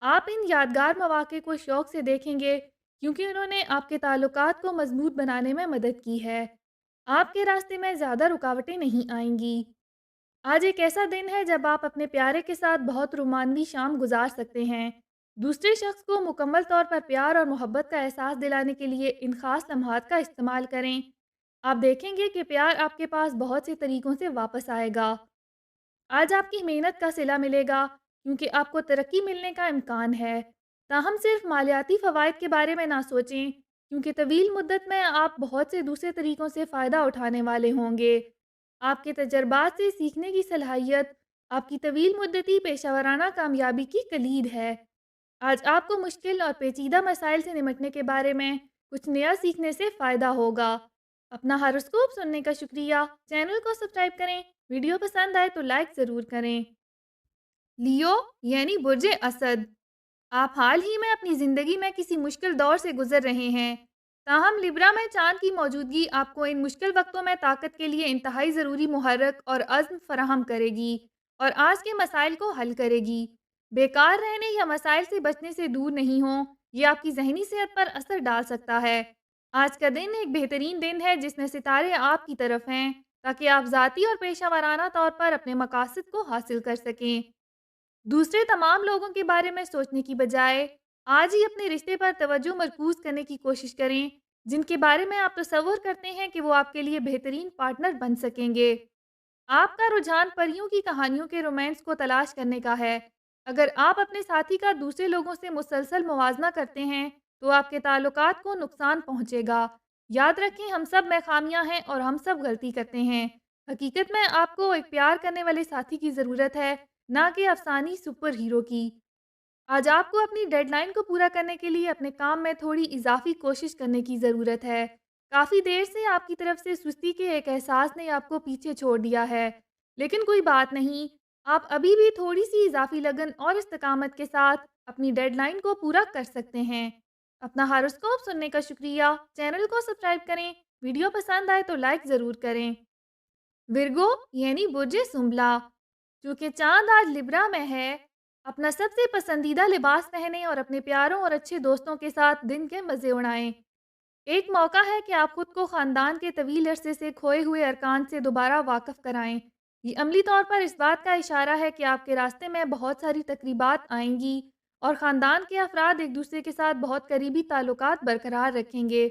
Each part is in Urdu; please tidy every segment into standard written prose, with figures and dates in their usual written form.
آپ ان یادگار مواقع کو شوق سے دیکھیں گے کیونکہ انہوں نے آپ کے تعلقات کو مضبوط بنانے میں مدد کی ہے۔ آپ کے راستے میں زیادہ رکاوٹیں نہیں آئیں گی۔ آج ایک ایسا دن ہے جب آپ اپنے پیارے کے ساتھ بہت رومانوی شام گزار سکتے ہیں۔ دوسرے شخص کو مکمل طور پر پیار اور محبت کا احساس دلانے کے لیے ان خاص لمحات کا استعمال کریں۔ آپ دیکھیں گے کہ پیار آپ کے پاس بہت سے طریقوں سے واپس آئے گا۔ آج آپ کی محنت کا صلہ ملے گا کیونکہ آپ کو ترقی ملنے کا امکان ہے۔ تاہم صرف مالیاتی فوائد کے بارے میں نہ سوچیں کیونکہ طویل مدت میں آپ بہت سے دوسرے طریقوں سے فائدہ اٹھانے والے ہوں گے۔ آپ کے تجربات سے سیکھنے کی صلاحیت آپ کی طویل مدتی پیشہ ورانہ کامیابی کی کلید ہے۔ آج آپ کو مشکل اور پیچیدہ مسائل سے نمٹنے کے بارے میں کچھ نیا سیکھنے سے فائدہ ہوگا۔ اپنا ہاروسکوپ سننے کا شکریہ۔ چینل کو سبسکرائب کریں۔ ویڈیو پسند آئے تو لائک ضرور کریں۔ لیو یعنی برج اسد، آپ حال ہی میں اپنی زندگی میں کسی مشکل دور سے گزر رہے ہیں۔ تاہم لیبرا میں چاند کی موجودگی آپ کو ان مشکل وقتوں میں طاقت کے لیے انتہائی ضروری محرک اور عزم فراہم کرے گی اور آج کے مسائل کو حل کرے گی۔ بیکار رہنے یا مسائل سے بچنے سے دور نہیں ہوں، یہ آپ کی ذہنی صحت پر اثر ڈال سکتا ہے۔ آج کا دن ایک بہترین دن ہے جس میں ستارے آپ کی طرف ہیں تاکہ آپ ذاتی اور پیشہ ورانہ طور پر اپنے مقاصد کو حاصل کر سکیں۔ دوسرے تمام لوگوں کے بارے میں سوچنے کی بجائے آج ہی اپنے رشتے پر توجہ مرکوز کرنے کی کوشش کریں جن کے بارے میں آپ تصور کرتے ہیں کہ وہ آپ کے لیے بہترین پارٹنر بن سکیں گے۔ آپ کا رجحان پریوں کی کہانیوں کے رومانس کو تلاش کرنے کا ہے۔ اگر آپ اپنے ساتھی کا دوسرے لوگوں سے مسلسل موازنہ کرتے ہیں تو آپ کے تعلقات کو نقصان پہنچے گا۔ یاد رکھیں، ہم سب میں خامیاں ہیں اور ہم سب غلطی کرتے ہیں۔ حقیقت میں آپ کو ایک پیار کرنے والے ساتھی کی ضرورت ہے، نہ کہ افسانی سپر ہیرو کی۔ آج آپ کو اپنی ڈیڈ لائن کو پورا کرنے کے لیے اپنے کام میں تھوڑی اضافی کوشش کرنے کی ضرورت ہے۔ کافی دیر سے آپ کی طرف سے سستی کے ایک احساس نے آپ کو پیچھے چھوڑ دیا ہے، لیکن کوئی بات نہیں، آپ ابھی بھی تھوڑی سی اضافی لگن اور استقامت کے ساتھ اپنی ڈیڈ لائن کو پورا کر سکتے ہیں۔ اپنا ہاروسکوپ سننے کا شکریہ۔ چینل کو سبسکرائب کریں۔ ویڈیو پسند آئے تو لائک ضرور کریں۔ ورگو یعنی برج سنبلا، چونکہ چاند آج لبرا میں ہے، اپنا سب سے پسندیدہ لباس پہنیں اور اپنے پیاروں اور اچھے دوستوں کے ساتھ دن کے مزے اڑائیں۔ ایک موقع ہے کہ آپ خود کو خاندان کے طویل عرصے سے کھوئے ہوئے ارکان سے دوبارہ واقف کرائیں۔ یہ عملی طور پر اس بات کا اشارہ ہے کہ آپ کے راستے میں بہت ساری تقریبات آئیں گی اور خاندان کے افراد ایک دوسرے کے ساتھ بہت قریبی تعلقات برقرار رکھیں گے۔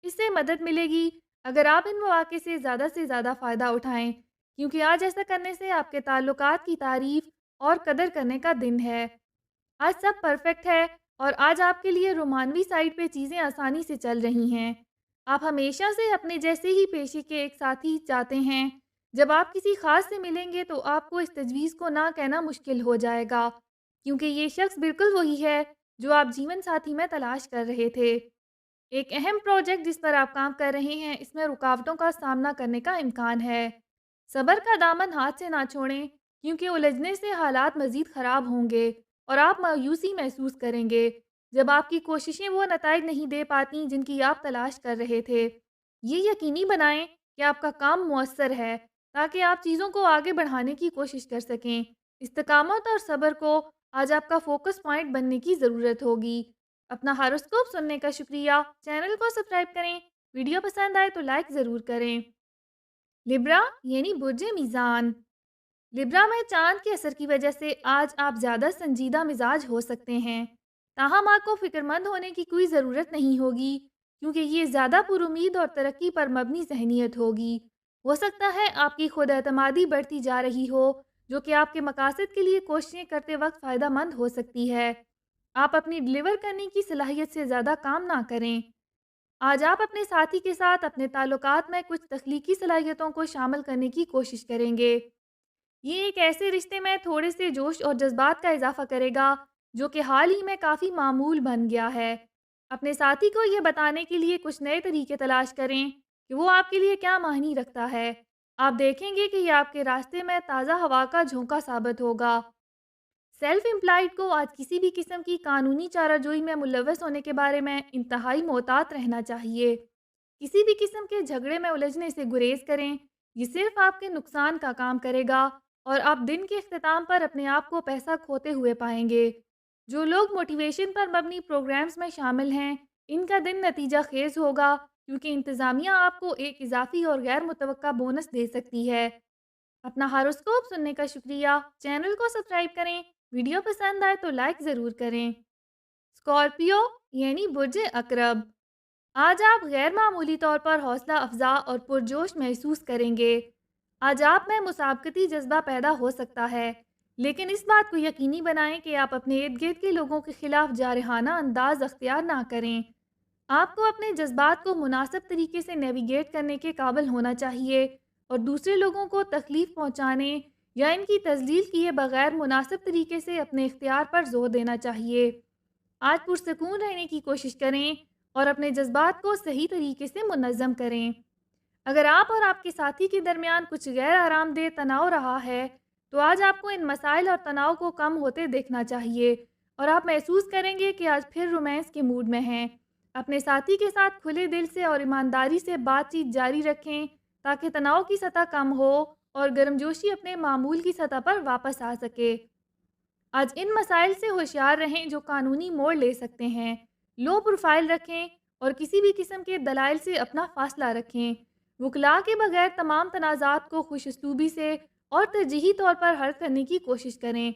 اس سے مدد ملے گی اگر آپ ان مواقع سے زیادہ فائدہ اٹھائیں، کیونکہ آج ایسا کرنے سے آپ کے تعلقات کی تعریف اور قدر کرنے کا دن ہے۔ آج سب پرفیکٹ ہے اور آج آپ کے لیے رومانوی سائٹ پہ چیزیں آسانی سے چل رہی ہیں۔ آپ ہمیشہ سے اپنے جیسے ہی پیشے کے ایک ساتھی چاہتے ہیں۔ جب آپ کسی خاص سے ملیں گے تو آپ کو اس تجویز کو نہ کہنا مشکل ہو جائے گا، کیونکہ یہ شخص بالکل وہی ہے جو آپ جیون ساتھی میں تلاش کر رہے تھے۔ ایک اہم پروجیکٹ جس پر آپ کام کر رہے ہیں، اس میں رکاوٹوں کا سامنا کرنے کا امکان ہے۔ صبر کا دامن ہاتھ سے نہ چھوڑیں کیونکہ الجھنے سے حالات مزید خراب ہوں گے اور آپ مایوسی محسوس کریں گے جب آپ کی کوششیں وہ نتائج نہیں دے پاتی جن کی آپ تلاش کر رہے تھے۔ یہ یقینی بنائیں کہ آپ کا کام مؤثر ہے تاکہ آپ چیزوں کو آگے بڑھانے کی کوشش کر سکیں۔ استقامت اور صبر کو آج آپ کا فوکس پوائنٹ بننے کی ضرورت ہوگی۔ اپنا ہاروسکوپ سننے کا شکریہ۔ چینل کو سبسکرائب کریں۔ ویڈیو پسند آئے تو لائک ضرور کریں۔ لیبرا یعنی برج میزان، لیبرا میں چاند کے اثر کی وجہ سے آج آپ زیادہ سنجیدہ مزاج ہو سکتے ہیں۔ تاہم آپ کو فکر مند ہونے کی کوئی ضرورت نہیں ہوگی کیونکہ یہ زیادہ پر امید اور ترقی پر مبنی ذہنیت ہوگی۔ ہو سکتا ہے آپ کی خود اعتمادی بڑھتی جا رہی ہو جو کہ آپ کے مقاصد کے لیے کوششیں کرتے وقت فائدہ مند ہو سکتی ہے۔ آپ اپنی ڈیلیور کرنے کی صلاحیت سے زیادہ کام نہ کریں۔ آج آپ اپنے ساتھی کے ساتھ اپنے تعلقات میں کچھ تخلیقی صلاحیتوں کو شامل کرنے کی کوشش کریں گے۔ یہ ایک ایسے رشتے میں تھوڑے سے جوش اور جذبات کا اضافہ کرے گا جو کہ حال ہی میں کافی معمول بن گیا ہے۔ اپنے ساتھی کو یہ بتانے کے لیے کچھ نئے طریقے تلاش کریں کہ وہ آپ کے لیے کیا معنی رکھتا ہے۔ آپ دیکھیں گے کہ یہ آپ کے راستے میں تازہ ہوا کا جھونکا ثابت ہوگا۔ سیلف امپلائڈ کو آج کسی بھی قسم کی قانونی چارہ جوئی میں ملوث ہونے کے بارے میں انتہائی محتاط رہنا چاہیے۔ کسی بھی قسم کے جھگڑے میں الجھنے سے گریز کریں، یہ صرف آپ کے نقصان کا کام کرے گا اور آپ دن کے اختتام پر اپنے آپ کو پیسہ کھوتے ہوئے پائیں گے۔ جو لوگ موٹیویشن پر مبنی پروگرامز میں شامل ہیں، ان کا دن نتیجہ خیز ہوگا کیونکہ انتظامیہ آپ کو ایک اضافی اور غیر متوقع بونس دے سکتی ہے۔ اپنا ہاروسکوپ سننے کا شکریہ۔ چینل کو سبسکرائب کریں۔ ویڈیو پسند آئے تو لائک ضرور کریں۔ اسکارپیو یعنی برج عقرب، آج آپ غیر معمولی طور پر حوصلہ افزا اور پرجوش محسوس کریں گے۔ آج آپ میں مسابقتی جذبہ پیدا ہو سکتا ہے، لیکن اس بات کو یقینی بنائیں کہ آپ اپنے ارد گرد کے لوگوں کے خلاف جارحانہ انداز اختیار نہ کریں۔ آپ کو اپنے جذبات کو مناسب طریقے سے نیویگیٹ کرنے کے قابل ہونا چاہیے اور دوسرے لوگوں کو تکلیف پہنچانے یا ان کی تذلیل کیے بغیر مناسب طریقے سے اپنے اختیار پر زور دینا چاہیے۔ آج پرسکون رہنے کی کوشش کریں اور اپنے جذبات کو صحیح طریقے سے منظم کریں۔ اگر آپ اور آپ کے ساتھی کے درمیان کچھ غیر آرام دہ تناؤ رہا ہے تو آج آپ کو ان مسائل اور تناؤ کو کم ہوتے دیکھنا چاہیے اور آپ محسوس کریں گے کہ آج پھر رومانس کے موڈ میں ہیں۔ اپنے ساتھی کے ساتھ کھلے دل سے اور ایمانداری سے بات چیت جاری رکھیں تاکہ تناؤ کی سطح کم ہو اور گرمجوشی اپنے معمول کی سطح پر واپس آ سکے۔ آج ان مسائل سے ہوشیار رہیں جو قانونی موڑ لے سکتے ہیں۔ لو پروفائل رکھیں اور کسی بھی قسم کے دلائل سے اپنا فاصلہ رکھیں۔ وکلاء کے بغیر تمام تنازعات کو خوش اسلوبی سے اور ترجیحی طور پر حل کرنے کی کوشش کریں۔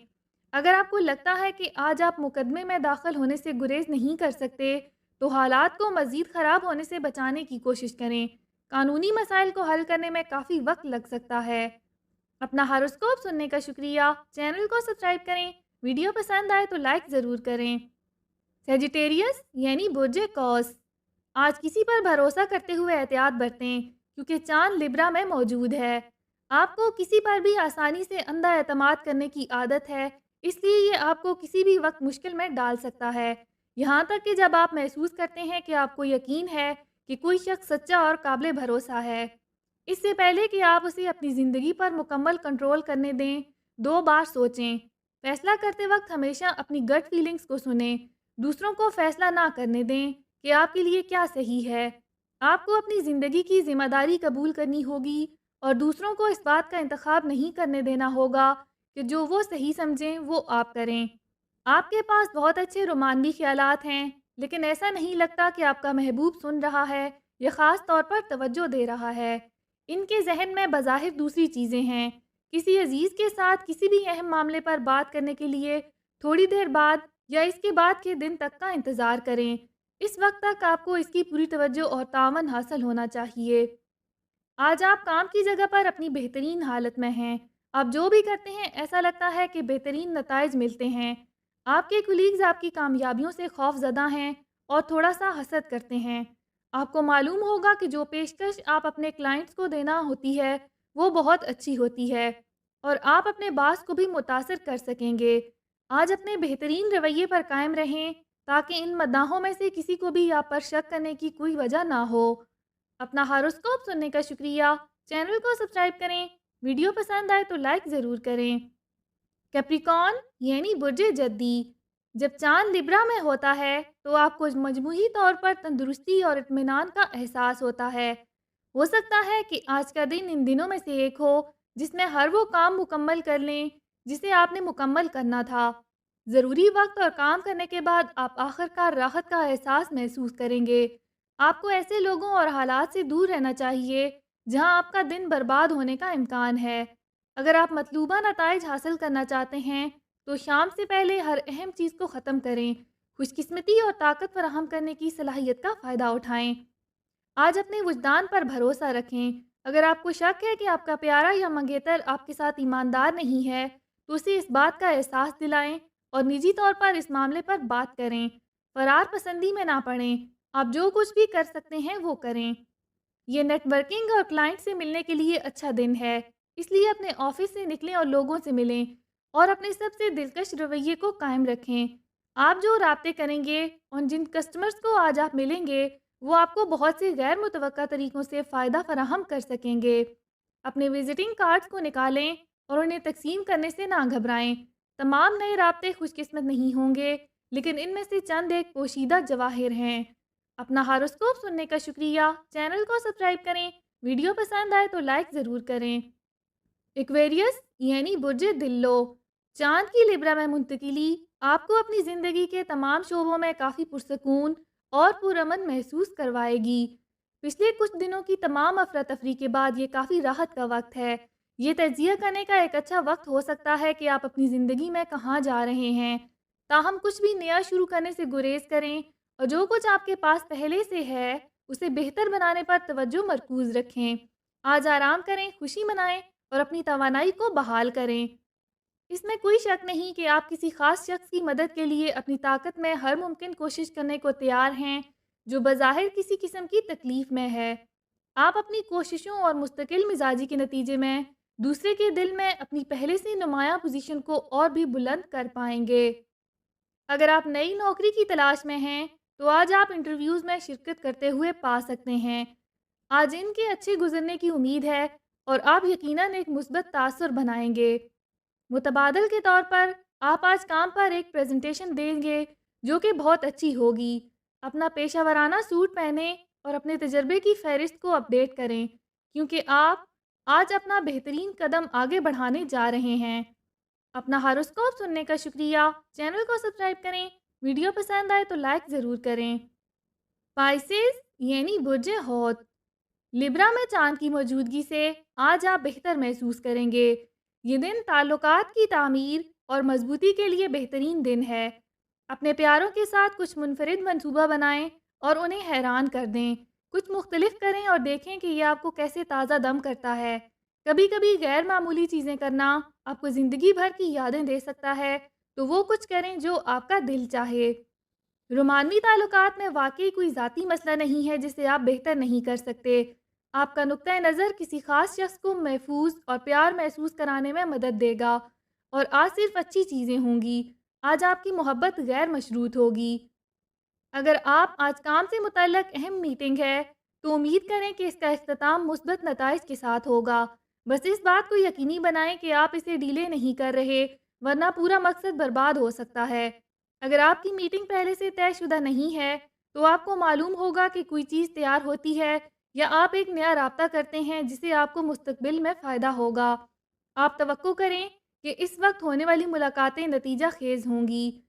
اگر آپ کو لگتا ہے کہ آج آپ مقدمے میں داخل ہونے سے گریز نہیں کر سکتے تو حالات کو مزید خراب ہونے سے بچانے کی کوشش کریں۔ قانونی مسائل کو حل کرنے میں کافی وقت لگ سکتا ہے۔ اپنا ہاروسکوپ سننے کا شکریہ۔ چینل کو سبسکرائب کریں۔ ویڈیو پسند آئے تو لائک ضرور کریں۔ سیجیٹیریس یعنی برج قوس، آج کسی پر بھروسہ کرتے ہوئے احتیاط برتیں کیونکہ چاند لبرا میں موجود ہے۔ آپ کو کسی پر بھی آسانی سے اندھا اعتماد کرنے کی عادت ہے، اس لیے یہ آپ کو کسی بھی وقت مشکل میں ڈال سکتا ہے، یہاں تک کہ جب آپ محسوس کرتے ہیں کہ آپ کو یقین ہے کہ کوئی شخص سچا اور قابل بھروسہ ہے۔ اس سے پہلے کہ آپ اسے اپنی زندگی پر مکمل کنٹرول کرنے دیں، 2 بار سوچیں۔ فیصلہ کرتے وقت ہمیشہ اپنی گٹ فیلنگز کو سنیں۔ دوسروں کو فیصلہ نہ کرنے دیں کہ آپ کے لیے کیا صحیح ہے۔ آپ کو اپنی زندگی کی ذمہ داری قبول کرنی ہوگی اور دوسروں کو اس بات کا انتخاب نہیں کرنے دینا ہوگا کہ جو وہ صحیح سمجھیں وہ آپ کریں۔ آپ کے پاس بہت اچھے رومانوی خیالات ہیں، لیکن ایسا نہیں لگتا کہ آپ کا محبوب سن رہا ہے یا خاص طور پر توجہ دے رہا ہے۔ ان کے ذہن میں بظاہر دوسری چیزیں ہیں۔ کسی عزیز کے ساتھ کسی بھی اہم معاملے پر بات کرنے کے لیے تھوڑی دیر بعد یا اس کے بعد کے دن تک کا انتظار کریں۔ اس وقت تک آپ کو اس کی پوری توجہ اور تعاون حاصل ہونا چاہیے۔ آج آپ کام کی جگہ پر اپنی بہترین حالت میں ہیں۔ آپ جو بھی کرتے ہیں ایسا لگتا ہے کہ بہترین نتائج ملتے ہیں۔ آپ کے کولیگز آپ کی کامیابیوں سے خوف زدہ ہیں اور تھوڑا سا حسد کرتے ہیں۔ آپ کو معلوم ہوگا کہ جو پیشکش آپ اپنے کلائنٹس کو دینا ہوتی ہے وہ بہت اچھی ہوتی ہے اور آپ اپنے باس کو بھی متاثر کر سکیں گے۔ آج اپنے بہترین رویے پر قائم رہیں تاکہ ان مداحوں میں سے کسی کو بھی آپ پر شک کرنے کی کوئی وجہ نہ ہو۔ اپنا ہاروسکوپ سننے کا شکریہ۔ چینل کو سبسکرائب کریں۔ ویڈیو پسند آئے تو لائک ضرور کریں۔ کیپریکارن یعنی برج جدی، جب چاند لبرا میں ہوتا ہے تو آپ کو مجموعی طور پر تندرستی اور اطمینان کا احساس ہوتا ہے۔ ہو سکتا ہے کہ آج کا دن ان دنوں میں سے ایک ہو جس میں ہر وہ کام مکمل کر لیں جسے آپ نے مکمل کرنا تھا۔ ضروری وقت اور کام کرنے کے بعد آپ آخرکار راحت کا احساس محسوس کریں گے۔ آپ کو ایسے لوگوں اور حالات سے دور رہنا چاہیے جہاں آپ کا دن برباد ہونے کا امکان ہے۔ اگر آپ مطلوبہ نتائج حاصل کرنا چاہتے ہیں تو شام سے پہلے ہر اہم چیز کو ختم کریں۔ خوش قسمتی اور طاقت فراہم کرنے کی صلاحیت کا فائدہ اٹھائیں۔ آج اپنے وجدان پر بھروسہ رکھیں۔ اگر آپ کو شک ہے کہ آپ کا پیارا یا منگیتر آپ کے ساتھ ایماندار نہیں ہے تو اسے اس بات کا احساس دلائیں اور نجی طور پر اس معاملے پر بات کریں۔ فرار پسندی میں نہ پڑیں۔ آپ جو کچھ بھی کر سکتے ہیں وہ کریں۔ یہ نیٹ ورکنگ اور کلائنٹ سے ملنے کے لیے اچھا دن ہے، اس لیے اپنے آفس سے نکلیں اور لوگوں سے ملیں اور اپنے سب سے دلکش رویے کو قائم رکھیں۔ آپ جو رابطے کریں گے اور جن کسٹمرز کو آج آپ ملیں گے وہ آپ کو بہت سے غیر متوقع طریقوں سے فائدہ فراہم کر سکیں گے۔ اپنے وزٹنگ کارڈز کو نکالیں اور انہیں تقسیم کرنے سے نہ گھبرائیں۔ تمام نئے رابطے خوش قسمت نہیں ہوں گے، لیکن ان میں سے چند ایک پوشیدہ جواہر ہیں۔ اپنا ہاروسکوپ سننے کا شکریہ۔ چینل کو سبسکرائب کریں۔ ویڈیو پسند آئے تو لائک ضرور کریں۔ ایکویریس یعنی برج دلو، چاند کی لبرا میں منتقلی آپ کو اپنی زندگی کے تمام شعبوں میں کافی پرسکون اور پرامن محسوس کروائے گی۔ پچھلے کچھ دنوں کی تمام افراتفری کے بعد یہ کافی راحت کا وقت ہے۔ یہ تجزیہ کرنے کا ایک اچھا وقت ہو سکتا ہے کہ آپ اپنی زندگی میں کہاں جا رہے ہیں۔ تاہم کچھ بھی نیا شروع کرنے سے گریز کریں اور جو کچھ آپ کے پاس پہلے سے ہے اسے بہتر بنانے پر توجہ مرکوز رکھیں۔ آج آرام کریں، خوشی منائیں اور اپنی توانائی کو بحال کریں۔ اس میں کوئی شک نہیں کہ آپ کسی خاص شخص کی مدد کے لیے اپنی طاقت میں ہر ممکن کوشش کرنے کو تیار ہیں جو بظاہر کسی قسم کی تکلیف میں ہے۔ آپ اپنی کوششوں اور مستقل مزاجی کے نتیجے میں دوسرے کے دل میں اپنی پہلے سے نمایاں پوزیشن کو اور بھی بلند کر پائیں گے۔ اگر آپ نئی نوکری کی تلاش میں ہیں تو آج آپ انٹرویوز میں شرکت کرتے ہوئے پا سکتے ہیں۔ آج ان کے اچھے گزرنے کی امید ہے اور آپ یقیناً ایک مثبت تاثر بنائیں گے۔ متبادل کے طور پر آپ آج کام پر ایک پریزنٹیشن دیں گے جو کہ بہت اچھی ہوگی۔ اپنا پیشہ ورانہ سوٹ پہنیں اور اپنے تجربے کی فہرست کو اپڈیٹ کریں کیونکہ آپ آج اپنا بہترین قدم آگے بڑھانے جا رہے ہیں۔ اپنا ہاروسکوپ سننے کا شکریہ۔ چینل کو سبسکرائب کریں۔ ویڈیو پسند آئے تو لائک ضرور کریں۔ پائسز یعنی برج حوت، لبرا میں چاند کی موجودگی سے آج آپ بہتر محسوس کریں گے۔ یہ دن تعلقات کی تعمیر اور مضبوطی کے لیے بہترین دن ہے۔ اپنے پیاروں کے ساتھ کچھ منفرد منصوبہ بنائیں اور انہیں حیران کر دیں۔ کچھ مختلف کریں اور دیکھیں کہ یہ آپ کو کیسے تازہ دم کرتا ہے۔ کبھی کبھی غیر معمولی چیزیں کرنا آپ کو زندگی بھر کی یادیں دے سکتا ہے، تو وہ کچھ کریں جو آپ کا دل چاہے۔ رومانوی تعلقات میں واقعی کوئی ذاتی مسئلہ نہیں ہے جسے آپ بہتر نہیں کر سکتے۔ آپ کا نقطۂ نظر کسی خاص شخص کو محفوظ اور پیار محسوس کرانے میں مدد دے گا اور آج صرف اچھی چیزیں ہوں گی۔ آج آپ کی محبت غیر مشروط ہوگی۔ اگر آپ آج کام سے متعلق اہم میٹنگ ہے تو امید کریں کہ اس کا اختتام مثبت نتائج کے ساتھ ہوگا۔ بس اس بات کو یقینی بنائیں کہ آپ اسے ڈیلے نہیں کر رہے ورنہ پورا مقصد برباد ہو سکتا ہے۔ اگر آپ کی میٹنگ پہلے سے طے شدہ نہیں ہے تو آپ کو معلوم ہوگا کہ کوئی چیز تیار ہوتی ہے یا آپ ایک نیا رابطہ کرتے ہیں جسے آپ کو مستقبل میں فائدہ ہوگا۔ آپ توقع کریں کہ اس وقت ہونے والی ملاقاتیں نتیجہ خیز ہوں گی۔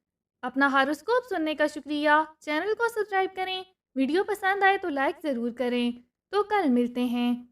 اپنا ہاروسکوپ سننے کا شکریہ۔ چینل کو سبسکرائب کریں۔ ویڈیو پسند آئے تو لائک ضرور کریں۔ تو کل ملتے ہیں۔